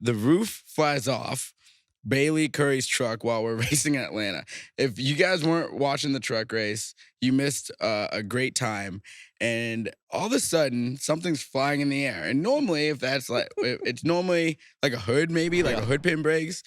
the roof flies off Bayley Currey's truck while we're racing in Atlanta. If you guys weren't watching the truck race, you missed a great time. And all of a sudden, something's flying in the air. And normally, if that's like, it's normally like a hood, maybe like a hood pin breaks.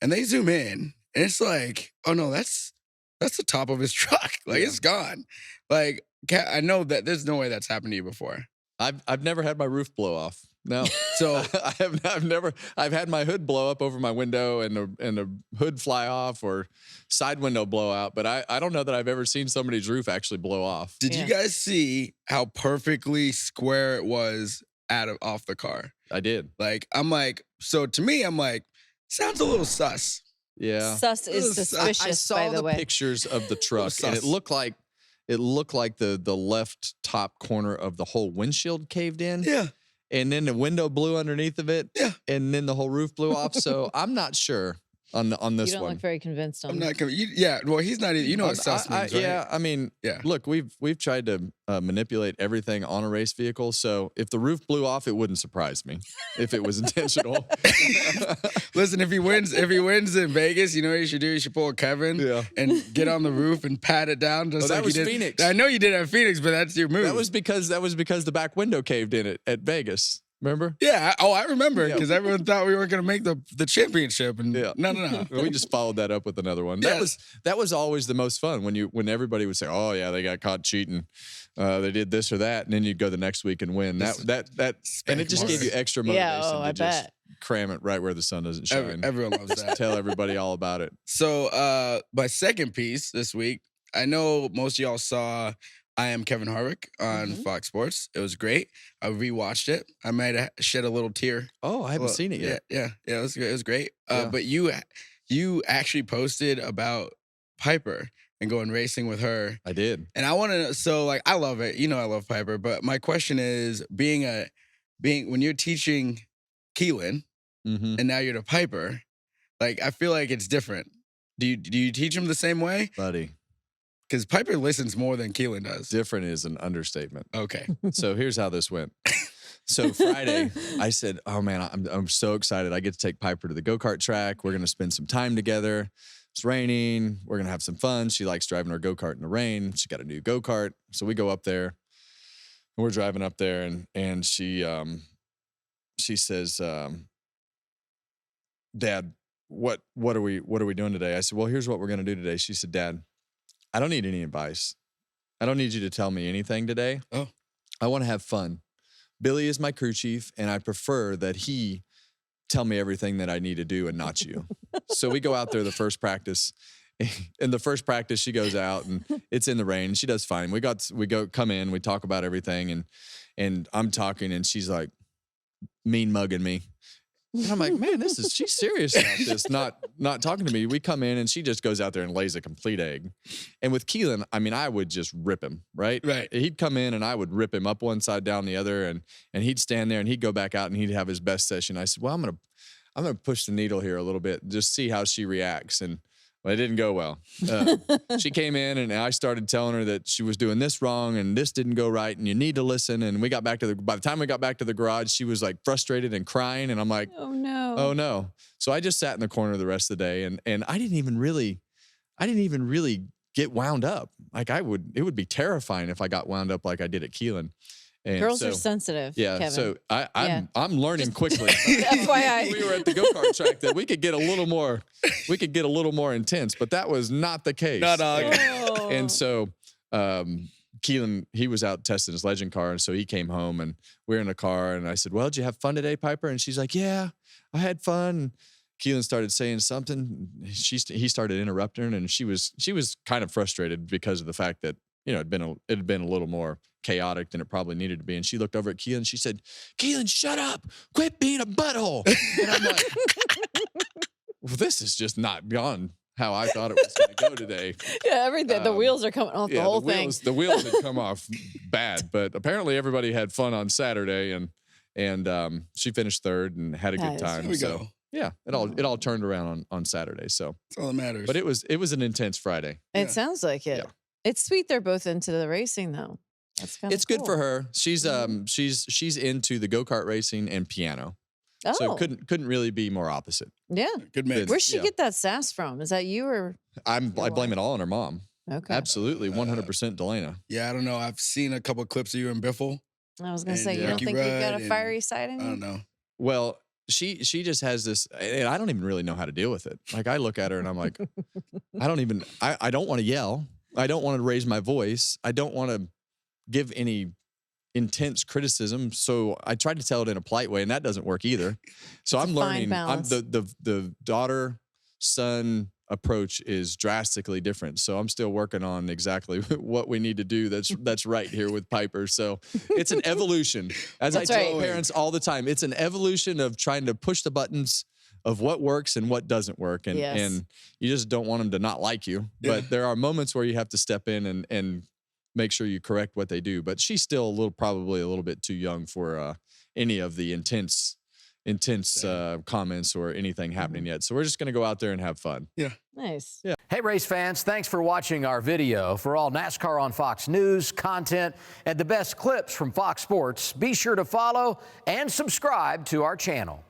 And they zoom in, and it's like, oh no, that's the top of his truck. Like it's gone. Like I know that there's no way that's happened to you before. I've never had my roof blow off. No. So I've had my hood blow up over my window and the hood fly off or side window blow out, but I don't know that I've ever seen somebody's roof actually blow off. Did you guys see how perfectly square it was off the car? I did. Like so to me, I'm like, sounds a little sus. Yeah. Sus is suspicious, I saw by the way. pictures of the truck, and it looked like the left top corner of the whole windshield caved in. Yeah. And then the window blew underneath of it. Yeah. And then the whole roof blew off. So I'm not sure on this one. You don't look very convinced on I'm not convinced. Yeah. Well, he's not either. You know what sus means, right? Yeah. I mean, look, we've tried to manipulate everything on a race vehicle. So if the roof blew off, it wouldn't surprise me if it was intentional. Listen, if he wins in Vegas, you know what you should do? You should pull a Kevin and get on the roof and pat it down just like that was you did. Phoenix. I know you did at Phoenix, but that's your move. That was because the back window caved in at Vegas. Remember? Yeah. Oh, I remember because everyone thought we were going to make the championship, and no. We just followed that up with another one. That was always the most fun when everybody would say, "Oh yeah, they got caught cheating, they did this or that," and then you'd go the next week and win. That and it just gave you extra motivation to just cram it right where the sun doesn't shine. Everyone loves that. Tell everybody all about it. So my second piece this week, I know most of y'all saw I Am Kevin Harvick on Fox Sports. It was great. I rewatched it. I might have shed a little tear. Oh, I haven't seen it yet. Yeah, it was great. But you actually posted about Piper and going racing with her. I did. And I want to know, so like I love it. You know I love Piper, but my question is being when you're teaching Kaitlyn and now you're the Piper, like I feel like it's different. Do you teach him the same way? Buddy. Because Piper listens more than Kaitlyn does. Different is an understatement. Okay. So here's how this went. So Friday, I said, "Oh man, I'm so excited! I get to take Piper to the go-kart track. We're gonna spend some time together. It's raining. We're gonna have some fun. She likes driving her go-kart in the rain. She got a new go-kart, so we go up there. And we're driving up there, and she says, "Dad, what are we doing today?" I said, "Well, here's what we're gonna do today." She said, "Dad, I don't need any advice. I don't need you to tell me anything today. Oh, I want to have fun. Billy is my crew chief, and I prefer that he tell me everything that I need to do and not you." So we go out there the first practice. In the first practice, she goes out, and it's in the rain. She does fine. We come in, we talk about everything, and I'm talking, and she's like mean mugging me. And I'm like, man, she's serious about this, not talking to me. We come in and she just goes out there and lays a complete egg. And with Kaitlyn, I mean, I would just rip him, right? Right. He'd come in and I would rip him up one side, down the other, and he'd stand there and he'd go back out and he'd have his best session. I said, well, I'm gonna push the needle here a little bit, just see how she reacts. And well, it didn't go well. She came in and I started telling her that she was doing this wrong and this didn't go right and you need to listen. And by the time we got back to the garage, she was like frustrated and crying. And I'm like, oh no. So I just sat in the corner the rest of the day and I didn't even really get wound up. Like it would be terrifying if I got wound up like I did at Kaitlyn. And girls are sensitive. Yeah, Kevin. so I'm learning quickly. FYI, we were at the go-kart track that we could get a little more intense, but that was not the case. No, dog. And so Kaitlyn, he was out testing his legend car, and so he came home, and we were in the car, and I said, "Well, did you have fun today, Piper?" And she's like, "Yeah, I had fun." Kaitlyn started saying something. He started interrupting her, and she was kind of frustrated because of the fact that it had been a little more chaotic than it probably needed to be. And she looked over at Kaitlyn and she said, "Kaitlyn, shut up! Quit being a butthole!" And I'm like, well, this is just not gone how I thought it was going to go today. Yeah, everything. The wheels are coming off the whole thing. The wheels had come off bad, but apparently everybody had fun on Saturday, and she finished third and had a good time. Here we go. Yeah, it all turned around on Saturday. So that's all that matters. But it was an intense Friday. It sounds like it. Yeah. It's sweet they're both into the racing though. That's kind of good for her. She's into the go-kart racing and piano. So Oh. couldn't really be more opposite. Yeah. Good mix. Where'd she Yeah. get that sass from? Is that you or? I blame it all on her mom. Okay. Absolutely, 100% Delana. Yeah, I don't know. I've seen a couple of clips of you in Biffle. I was gonna And say, you don't Ricky think you've got Rudd a and- fiery side in I you? don't know. Well, she just has this, and I don't even really know how to deal with it. Like, I look at her and I'm like, I don't want to yell. I don't want to raise my voice. I don't want to give any intense criticism. So I tried to tell it in a polite way, and that doesn't work either. So It's I'm a fine learning. balance. The daughter son approach is drastically different. So I'm still working on exactly what we need to do. That's right here with Piper. So it's an evolution. As That's I tell right. parents all the time, it's an evolution of trying to push the buttons of what works and what doesn't work. And Yes. and you just don't want them to not like you. Yeah. But there are moments where you have to step in and make sure you correct what they do. But she's still probably a little bit too young for any of the intense comments or anything happening yet. So we're just going to go out there and have fun. Yeah. Nice. Yeah. Hey, race fans, thanks for watching our video. For all NASCAR on Fox News, content, and the best clips from Fox Sports, be sure to follow and subscribe to our channel.